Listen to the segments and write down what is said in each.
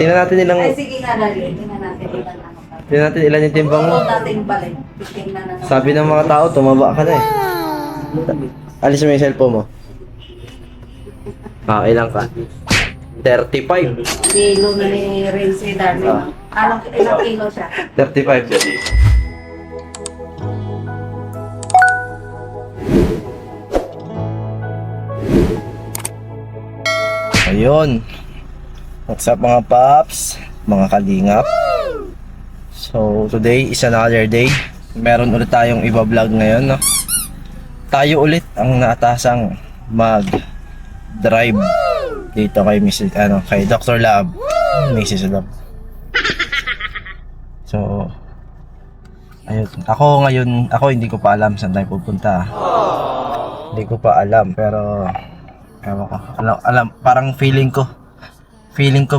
tingnan natin ilang... Ay, sige nga, dali. Tingnan natin ilan ano ka. Tingnan natin ilan yung timbang mo. Huwag natin balik. Tingnan na naman. Sabi ng mga tao, tumaba ka na eh. Alis mo yung cellphone mo. Ilang ka? 35. Kilo ni Rinse, darling. Ilang kilo siya? 35. Ayun. What's up mga paps, mga kalingap. So today is another day. Meron ulit tayong iba-vlog ngayon, no? Tayo ulit ang naatasang mag-drive dito kay Mrs. kay Dr. Lab, Mrs. Lab. So ayun, ako hindi ko pa alam saan tayo pupunta. Hindi ko pa alam, pero ewan ko. Alam, parang feeling ko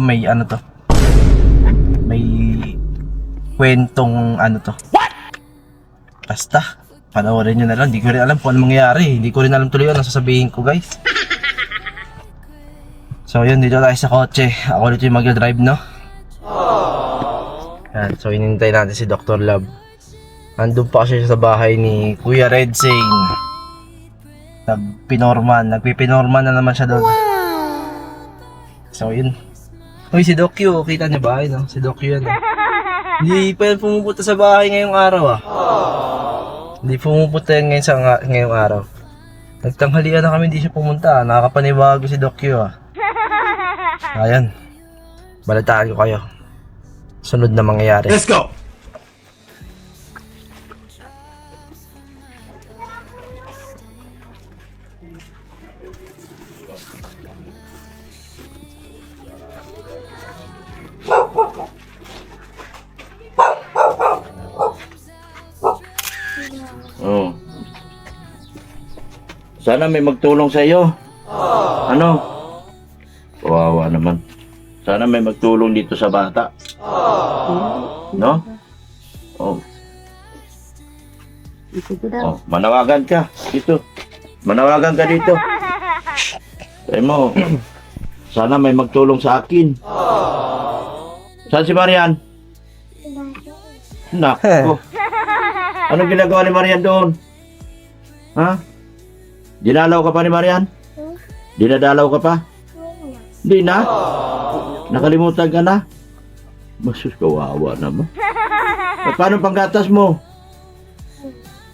may to. May kwentong to. What? Basta, panoorin nyo na lang. Hindi ko rin alam kung ano mangyayari. Hindi ko rin alam tuloy ano sasabihin ko, guys. So yun, dito tayo sa kotse. Ako ulit yung mag-drive, no? Yan, so hinintay natin si Dr. Love. Andun pa kasi siya sa bahay ni Kuya Red Sing. Nagpipinorman na naman siya doon. So yun. Uy, si Doc Q, kita niyo ba? No? Si Doc Q yan. Hindi pa yan pumupunta sa bahay ngayong araw Hindi pumupunta yan ngayong araw. Nagtanghalian na kami, hindi siya pumunta. Nakakapanibago si Doc Q Ayan. Balitaan ko kayo. Sunod na mangyayari. Let's go! Oh. Sana may magtulong sa iyo. Ano? Kawawa naman. Sana may magtulong dito sa bata. No? Oh. Oh, manawagan ka dito. Manawagan ka dito. Sabi mo, sana may magtulong sa akin. Saan si Marian? Nako. Anong ginagawa ni Marian doon? Ha? Dinalaw ka pa ni Marian? Dinadalaw ka pa? Hindi na? Nakalimutan ka na? Masus, kawawa naman. At paano panggatas mo?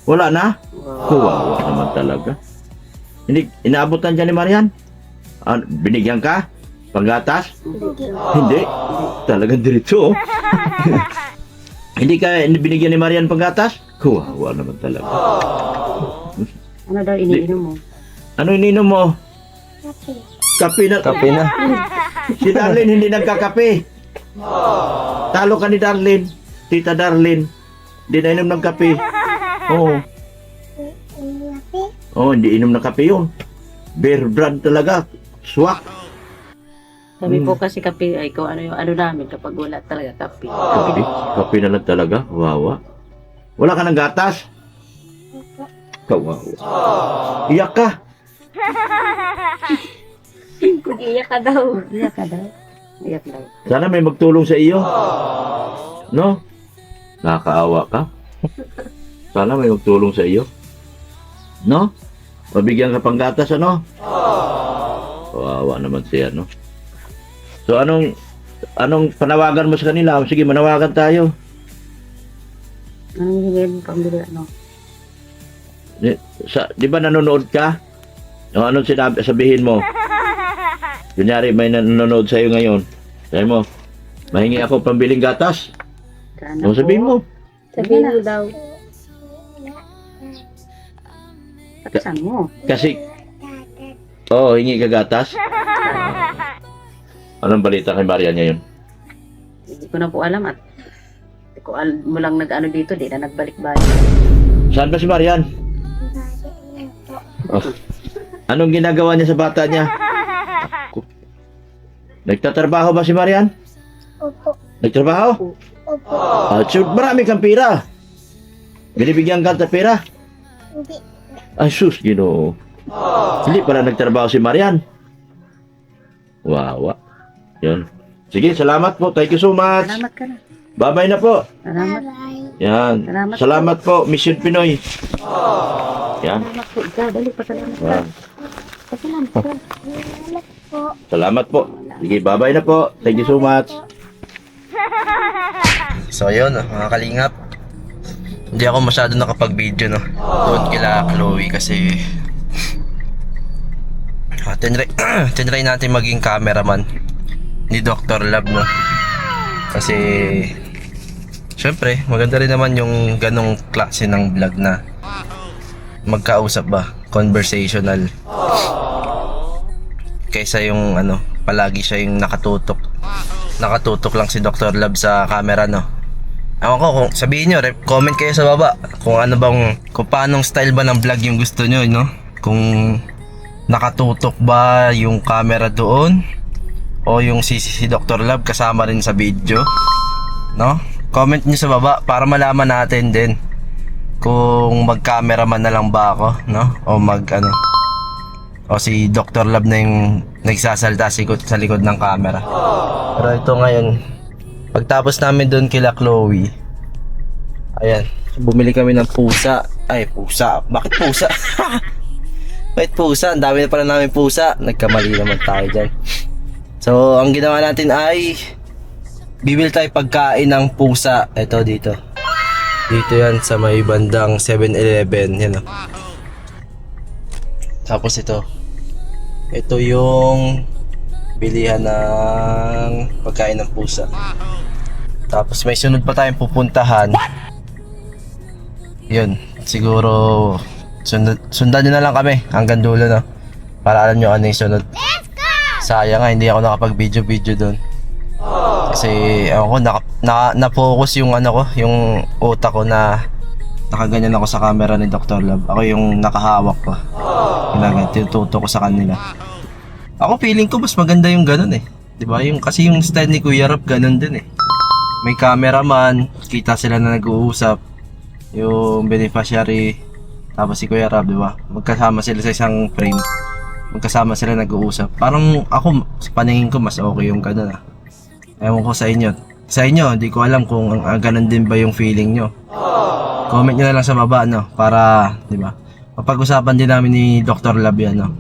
Wala na? Kawawa naman talaga. Hindi, inaabutan dyan ni Marian? Binigyan ka? Panggatas? Hindi. Talagang diretso. Hindi ka binigyan ni Marian panggatas? Kawawa naman talaga. Ano daw iniinom mo? Ano ininom mo? Kape na. Kape na. Si Darlene hindi nagkakape. Talo ka ni Darlene. Tita Darlene. Hindi na inom ng kape. Oo. Oh, hindi inom ng kape yun. Bear brand talaga. Swak. Sabi po kasi kape ay kung ano namin kapag wala talaga kape. Kape? Kape na lang talaga. Wawa. Wala ka ng gatas? Kawawa. Iyak ka. Iyak ka daw. Iyak ka daw. Iyak daw. Sana may magtulong sa iyo. No? Nakakaawa ka. Sana may magtulong sa iyo. No? Mabigyan ka pang gatas, ano? Kawawa naman siya, no? So anong panawagan mo sa kanila? Sige, manawagan tayo. Anong hingin mo pambili Di ba nanonood ka? O anong sabihin mo? Kunyari may nanonood sa'yo ngayon. Sabi mo, mahingi ako pambiling gatas. O sabihin mo. Sabihin mo daw. Saan mo? Kasi, hingi ka gatas. Anong balita kay Marian ngayon? Hindi ko na po alam at ko mo lang nag-ano dito, di na nagbalik-balik. Saan ba si Marian? Oh. Anong ginagawa niya sa bata niya? Nagtatrabaho ba si Marian? Opo. Nagtrabaho? Opo. So marami kang pera. Binibigyan ka ng pera? Hindi. Ay sus, Ginoo. Hindi pala nagtrabaho si Marian. Wawa. Yun. Sige, salamat po. Thank you so much. Salamat ka na. Bye-bye na po. Salamat. Yan. Salamat po, Mission Pinoy. Yan. Salamat po. Ikaw, dali pa salamat ka. Yan. Salamat ka. Salamat po. Sige, bye-bye na po. Thank you so much. So yun, mga kalingap. Hindi ako masyado nakapag-video, no. Doon kila Chloe kasi tinry natin maging cameraman ni Dr. Love, no. Kasi syempre, maganda rin naman yung ganong klase ng vlog na magkausap ba, conversational. Kaysa yung ano, palagi siya yung nakatutok lang si Dr. Love sa camera, no. Ewan ko, kung sabihin nyo, comment kayo sa baba kung ano bang, kung paanong style ba ng vlog yung gusto nyo, no. Kung nakatutok ba yung camera doon o yung si Dr. Love kasama rin sa video, no. Comment nyo sa baba para malaman natin din kung mag-cameraman na lang ba ako, no, o o si Dr. Love na yung nagsasalta sa likod ng camera. Pero ito ngayon, pagtapos namin doon kila Chloe, ayan, bumili kami ng pusa. Ay, pusa. Bakit pusa? Bakit pusa? Ang dami na pala namin pusa. Nagkamali naman tayo dyan. So, ang ginawa natin ay bibili tayo pagkain ng pusa. Ito dito. Dito yan sa may bandang 7-Eleven. Yan o. Tapos ito. Ito yung bilihan ng pagkain ng pusa. Tapos may sunod pa tayong pupuntahan. Yun, siguro sundan nyo na lang kami hanggang dulo, no, para alam nyo ano yung sunod. Sayang nga, hindi ako nakapag-video doon. Kasi ako na-focus yung ano ko, yung utak ko na nakaganyan ako sa camera ni Dr. Love. Ako yung nakahawak pa. Tinututo ko sa kanila. Ako feeling ko mas maganda yung ganun eh. 'Di ba? Yung kasi yung style ni Kuya Rob ganun din eh. May cameraman, kita sila na nag-uusap. Yung beneficiary, tapos si Kuya Rob, 'di ba? Magkasama sila sa isang frame. Magkasama sila nag-uusap. Parang ako sa paningin ko mas okay yung ganun ah. Ewan ko sa inyo. Sa inyo, hindi ko alam kung ganun din ba yung feeling nyo. Comment nyo na lang sa baba, no? Para, di ba? Mapag-usapan din namin ni Dr. Love yan, no?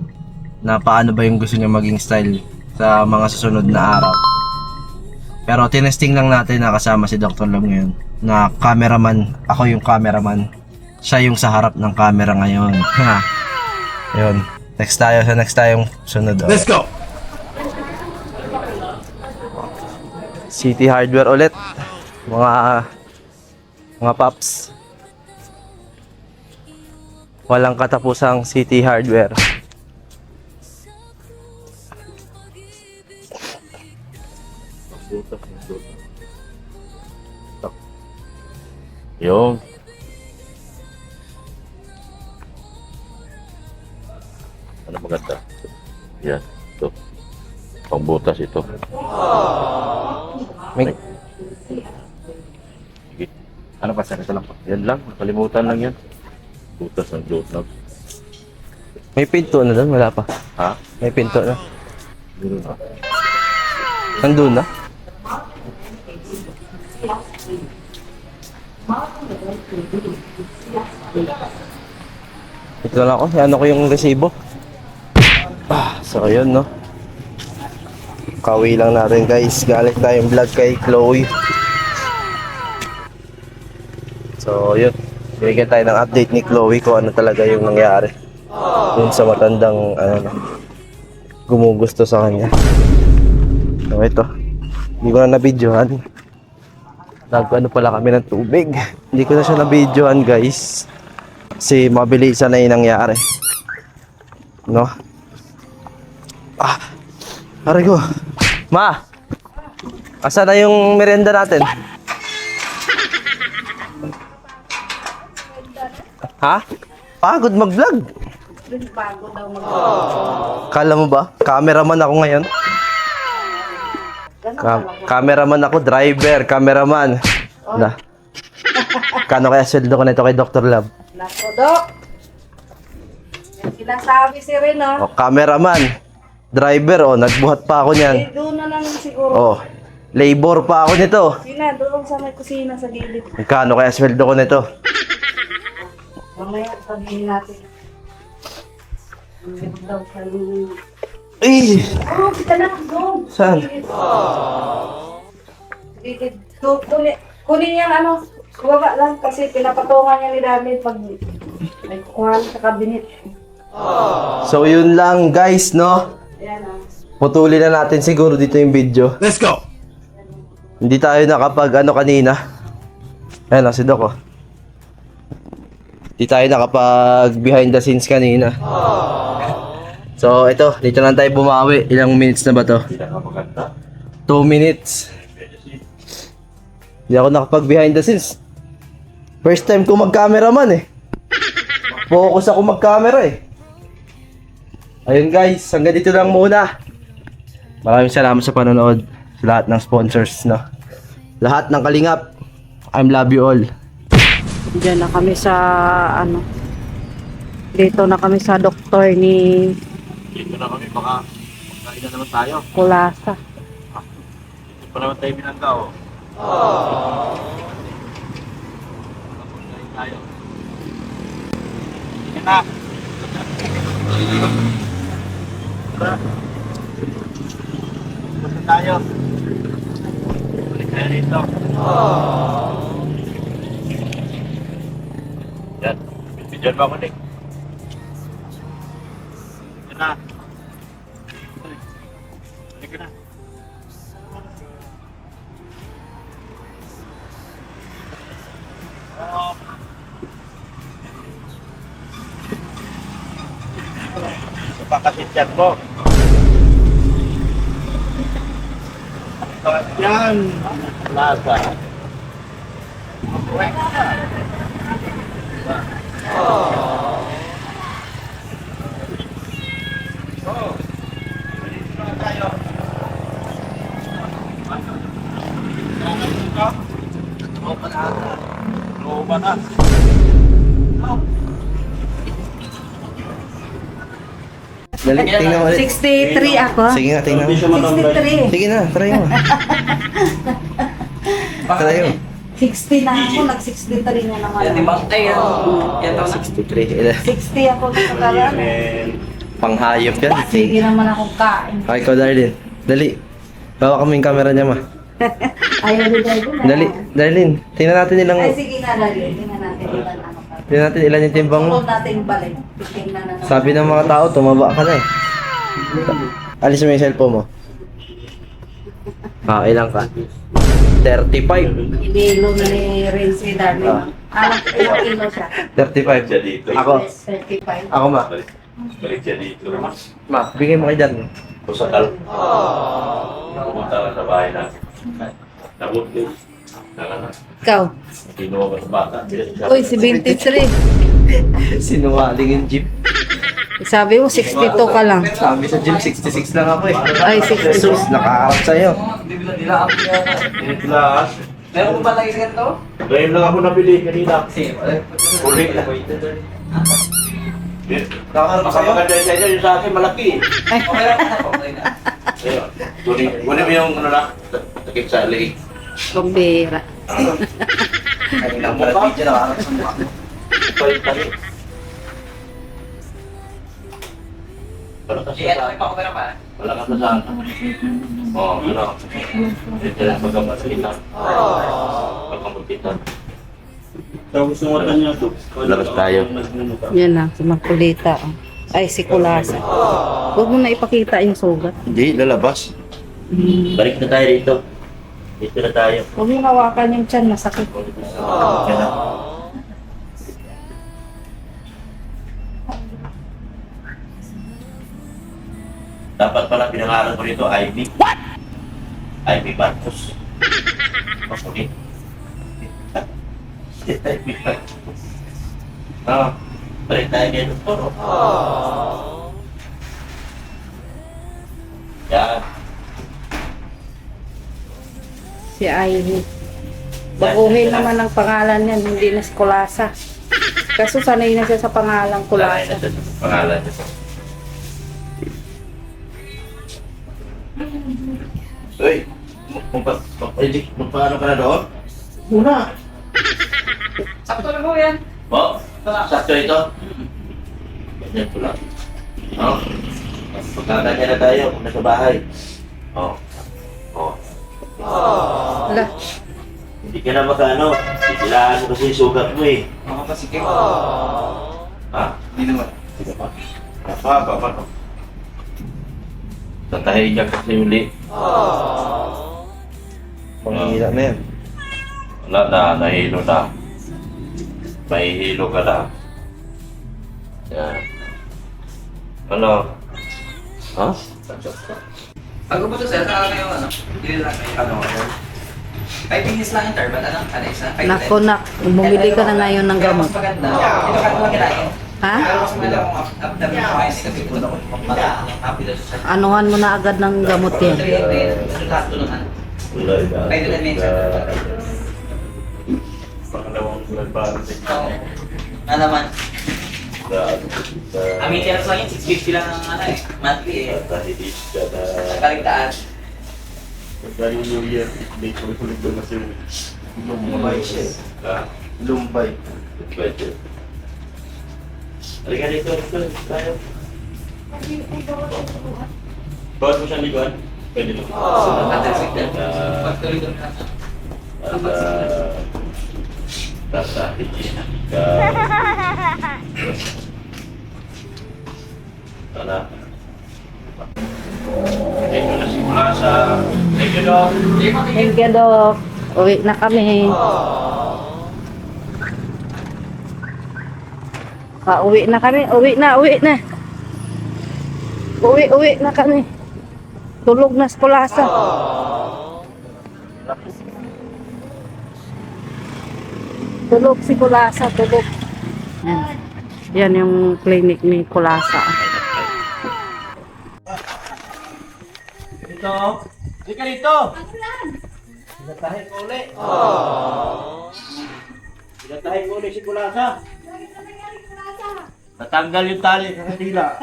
Na paano ba yung gusto niya maging style sa mga susunod na araw. Pero tinesting lang natin na kasama si Dr. Love ngayon. Na cameraman, ako yung cameraman. Siya yung sa harap ng camera ngayon. Ha. Yun. Next tayong sunod. Let's go! City Hardware ulit. Mga paps. Walang katapusang City Hardware. Yung ano maganda? Yan, ito. Pangbutas ito. May, Sige. Ano pa sana? Ito lang. Yan lang. Nakalimutan lang yan. Butas ng doorknob. may pinto na doon, wala pa. Ha? May pinto na. Meron na. Nandun na. Ito na lang ako. Ano ko yung resibo. So yun, no. Kawi lang natin guys. Galit tayong vlog kay Chloe. So yun. Bigyan tayo ng update ni Chloe kung ano talaga yung nangyari. Dun sa matandang gumugusto sa kanya. So ito. Hindi ko na na-videohan. Nag-ano pala kami ng tubig. Hindi ko na siya na-videohan guys. Kasi mabilisan na yung nangyari. No? Aray ko. Ma! Asa na yung merienda natin? Ha? Pagod mag-vlog. Bago daw mag Kala mo ba? Cameraman ako ngayon. Cameraman ako, driver, cameraman. Na. Kano kaya sweldo ko nito kay Dr. Love? Nako, Dok. Yan sinasabi si Ren, no? O, cameraman, driver, nagbuhat pa ako niyan. Doon na lang siguro. Oh, Labor pa ako nito. Sina, doon sa may kusina sa gilid. Magkano kaya sweldo ko nito? Mamaya, sabihin natin. Ang daw sa Ay! oh, kita na, doon. Saan? Gilid. Kunin yung ano, baba lang kasi pinapatungan niya ni David pag may kukuha sa kabinet. So yun lang guys, no? Ayan ah. Putulin na natin siguro dito yung video. Let's go! Hindi tayo nakapag ano kanina. Ayan o, si Doc oh. Hindi tayo nakapag behind the scenes kanina. So ito, dito lang tayo bumawi. Ilang minutes na ba to? 2 minutes. Hindi ako nakapag behind the scenes. First time ko mag-cameraman eh. Focus ako mag-camera eh. Ayun guys, hanggang dito lang muna. Maraming salamat sa panonood. Sa lahat ng sponsors, no? Lahat ng kalingap. I love you all. Diyan na kami sa ano. Dito na kami sa doktor ni Dito na kami, baka magkain na naman tayo. Kulasa. Dito pa naman tayo binangga, oh. Magkain tayo. Sige na. Tara. Basta tayo. Balik tayo dito. Yan. Bidyan mo ako, Nick. Sige na. Balik ka na. Pakasit yan mo. Yan. Lasa. Loba na. Dali, tingnan mo ulit. 63 ako. Sige nga, tingnan mo. 63. Sige na, try mo. Try mo. 60 na ako, nag-63 na naman. ako. 63. 60 ako sa karan. Panghayop yan. Sige naman akong kain. Okay, ikaw, Darlene. Dali. Bawa kami yung camera niya, ma. Ayaw ni David na. Dali, Darlene. Tingnan natin ilang... Ay, sige na, Dali. Tingnan natin ilan ano pa. Tingnan natin ilan yung timbang mo. Huwag natin balik. Tingnan na naman. Sabi ng mga tao, tumaba ka na eh. Alis mo yung cellphone mo. Ah, ilang ka? 35. Inilo ni Rincy Darling. Ilang kilo siya? 35. Siya dito. Ako. 35. Ako, ma. Balik siya dito. Ma, bigay mo kay Dan. Kusakal. Pumunta ka sa bahay na. Nabuti. Nakana. Ikaw? Kinuha ka sa bata. Uy, si 23. Sinungaling yung jeep. Sabi mo, 62 ka lang. Sabi sa gym, 66 lang ako eh. Ay, 62. Jesus, nakaharap sa'yo. Glass. Meron ko ba lagi ganito? Ngayon lang ako nabili kanina. Kulit na. Nakaharap sa'yo? Maganda sa inyo, yung sa akin malaki. Ayun. Kunin mo yung ano na, takip sa leg. Kumbira. Ay, lang pala video, nakaharap sa mukha. Palit tali. Wala ka sa wala ka sa oo, ano? Ito lang pagkamagitan. Pagkamagitan. Tapos yung mata niya to. Labas tayo. Yan na, si Makulita. Ay, si Kulasa. Huwag mo na ipakita yung sugat. Hindi, lalabas. Balik na tayo dito. Dito na tayo. Huwag mo hawakan yung tiyan, masakit. Yan na. Dapat pala pinangalan ko rito, Ivy. What? Ivy Marcos. Okay. Ivy Marcos. Balik tayo kay Doktor. Yan. Si Ivy. Baguhin naman ang pangalan niyan, hindi na si Kulasa. Kaso sanay na siya sa pangalang Kulasa. Pangalan niya. Uy, Magpaano ka na doon? Muna. Sakto na po yan. Oh, sakto ito. Ganyan ko lang. Oh. Magkakanya na tayo kung nasa bahay. Oh. Oh. Ala, Hindi ka na makano. Silaan mo kasi yung sugat mo eh. Makakasikip. Ha? Hindi naman. Sige pa. Pa. Tatahiin ka kasi uli. Panghihila na yan. Wala na, nahilo na. Mahihilo ka na. Yan. Ano? Ha? Bago po to sir, saka kayo ano? Hindi lang kayo ano. 5 minutes lang yung turban, ano? Ano isa? nako nak, bumili ka na ngayon ng gamot. Maganda. Ito ka naman kinain. Ha? Pero mas maganda kung after mo kumain, kasi kung ako happy na siya. Anuhan mo na agad ng gamot yan. Lahat tulungan. Wala na. 5 to 10 minutes. Pangalawang bulan pa rin. Ano naman? Ang maintenance lang yun, 650 lang ang ano eh. Monthly eh. Tatahidis ka na. Kaligtaan. Pagkaling New Year, may kulit doon kasi yung Lumbay siya eh. Ha? Lumbay. Pwede. Halika dito. Tayo. Bawat mo siyang liguan? Pwede lang. After week na. Pagtuloy doon na. Tatahidis ka. Sana. Ito na simula sa... Thank you, Doc. Thank you, Dok. Uwi na kami. Uwi na kami. Uwi na. Uwi na kami. Tulog na sa kulasa. Tulog si Kulasa, tulog. Yan yung clinic ni Kulasa. Dito. Halika dito. Pinatahin ko ulit. Pinatahin mo ulit si Kulasa. Natanggal yung tali sa kanila.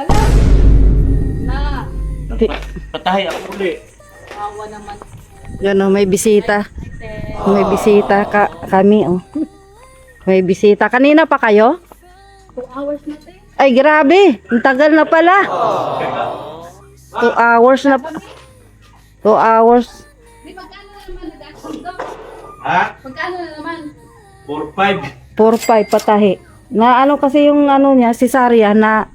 Patahay ako ulit. Yan o, may bisita. May bisita kami o. May bisita. Kanina pa kayo? 2 hours na tayo. Ay, grabe. Ang tagal na pala. 2 hours na. 2 hours. Magkano na naman nag-action doon? Ha? Magkano na naman? 4-5. 4-5 patahi. Na ano kasi yung ano niya, cesarean na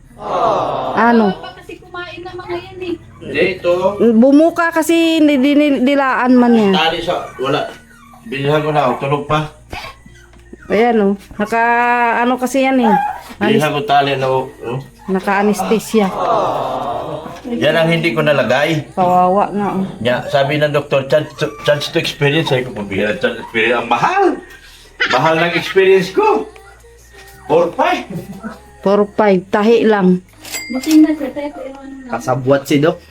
ano. Pa kasi kumain na mga yan eh. Hindi, ito. Bumuka kasi dilaan man niya. Tali sa... Wala. Bilihan ko na. Tulog pa. Ayan o. Naka ano kasi yan eh. Bilihan ko tali na. Naka-anesthesia. Yan ang hindi ko nalagay. Kawawa nga o. Sabi ng doktor, chance to experience. Sabi ko, pabihira chance to experience. Ang mahal. Mahal ng experience ko. 4-5. 4-5. Tahi lang. Busing na siya. Tayo ko yung ano lang. Kasabwat si Doc.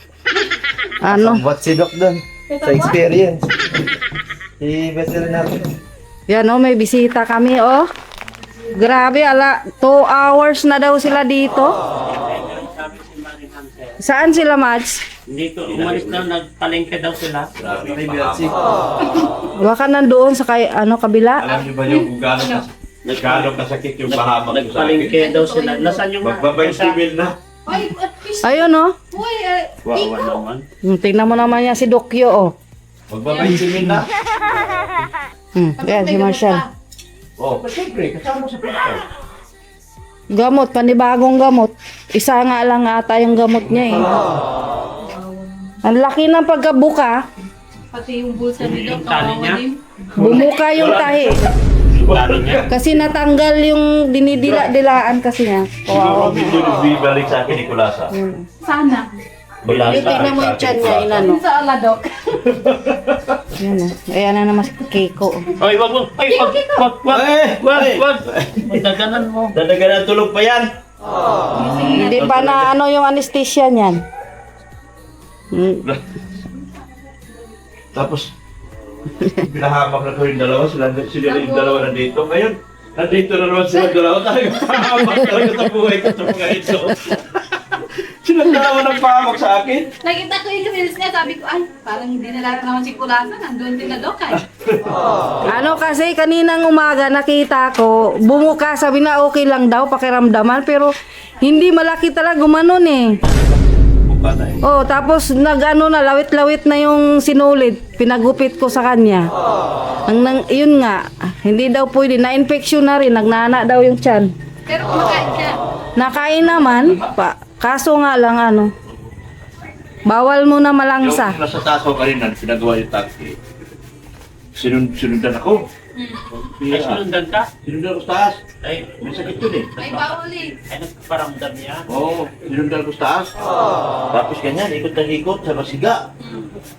Ano? Kasabwat si Doc doon. Sa experience. I-better natin. Yan o, may bisita kami o. Grabe, 2 hours na daw sila dito. Saan sila, Mads? Dito, umalis na, nagpalengke daw sila. May Betsy. Baka nandoon sa kabila. Alam niyo ba yung kung gano'ng kasakit yung pahamak ko sa akin? Nagpalengke daw sila. Nasaan yung Magbabay civil na. Ay, at fish. Ayun o. Uy, Wawa naman. Tingnan mo naman yan si Dokyo o. Magbabay civil na. Yan, si Marshall. Oh, siyempre, kasama sa pagkakas. Gamot, panibagong gamot. Isa nga lang ata yung gamot niya eh. Ang laki ng pagkabuka. Pati yung bulsa ni Doc. Yung tali niya? Bumuka yung tahi. Lalo niya. Kasi natanggal yung dinidila-dilaan kasi niya. Siguro video bibalik sa akin ni Kulasa. Sana. Wala Yung tignan mo yung tiyan niya, inano. Sa ala, Doc. Yan o. Ayan na naman si Keiko. Ay, wag mo. Ay, wag. Wag. Magdaganan mo. Dadagan ang tulog pa yan. Hindi pa na ano yung anesthesia niyan. Tapos, pinahamak na ko yung dalawa. Sila yung dalawa nandito. Ngayon, nandito na naman sila dalawa. Talaga pahamak talaga sa buhay ko sa mga ito. Silang dalawa nagpahamak sa akin. Nakita ko yung reels niya, sabi ko, ay, parang hindi na lang naman si Kulasa, nandun din na Dok ay. Ano kasi kaninang umaga nakita ko, bumuka, sabi na okay lang daw pakiramdaman pero hindi malaki talaga gumanon eh. Oh, tapos nag-ano na lawit-lawit na yung sinulid, pinagupit ko sa kanya. Yun nga, hindi daw pwede, na-infection na rin, nagnana daw yung tiyan. Pero kumakain siya. Nakain naman, kaso nga lang ano, bawal mo na malangsa. Yung nasa taas ko kanina, pinagawa yung taxi. Sinundan ako. Ay, sinundan ka? Sinundan ko sa taas. Ay, May sakit yun eh. Ay, bawal eh. ay nagparamdam niya. Oo, sinundan ko sa taas. Tapos ganyan, ikot ng ikot sa masiga.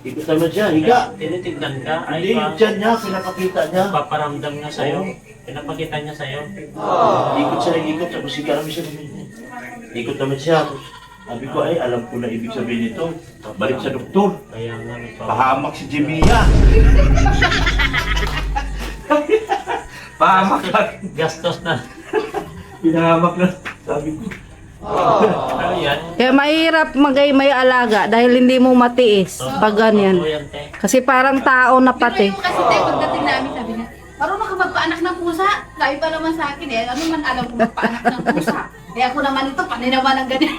Ikot naman siya, higa. Tinitignan ka? Hindi, yung tiyan niya, pinapakita niya. paparamdam niya sa'yo. Pinapakita niya sa'yo. Ikot siya ng ikot sa masiga namin siya. Ikot naman siya. Sabi ko, ay, alam ko na ibig sabihin nito. Balik sa doktor. Kaya nga, nagpa- Pahamak si Jimia. Pahamak lang. gastos na. Pinahamak lang. Sabi ko. Ano yan? Kaya mahirap may alaga dahil hindi mo matiis pag ganyan. Totoo yan, te. Kasi parang tao na Pero pati. yung kasi tayo, pagdating namin, sabi niya, marunong ka magpaanak ng pusa. Sabi pa naman sa akin eh, ano man alam ko magpaanak ng pusa. Eh ako naman ito, panay naman ang ganyan.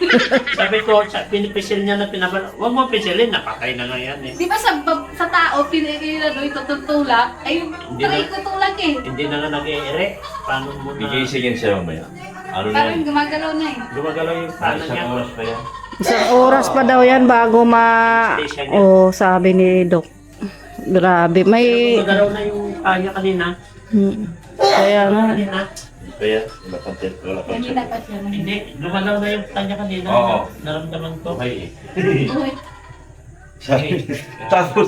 Sabi ko, pinipisil niya na pinabal. Huwag mo pisilin, napatay na nga yan eh. Di ba sa tao, pinagkira doon tutulak, ay Hindi try na. ko tulak eh. Hindi na nga nag-i-ere. Paano mo na? Gigisingin siya mamaya. Ano na Parang yan? gumagalaw na eh. Gumagalaw yung pano Isang niya. oras pa yan. Isang oras pa daw yan bago Oh, sabi ni Doc. Grabe, may... Gumagalaw na yung kanya kanina. Kaya nga. Kanina. Kaya, wala pang tent, wala pang Kanina pa siya. Hindi, gumagalaw na yung kanya kanina. Oo. Naramdaman ko. Okay. Uy. Sabi, tapos,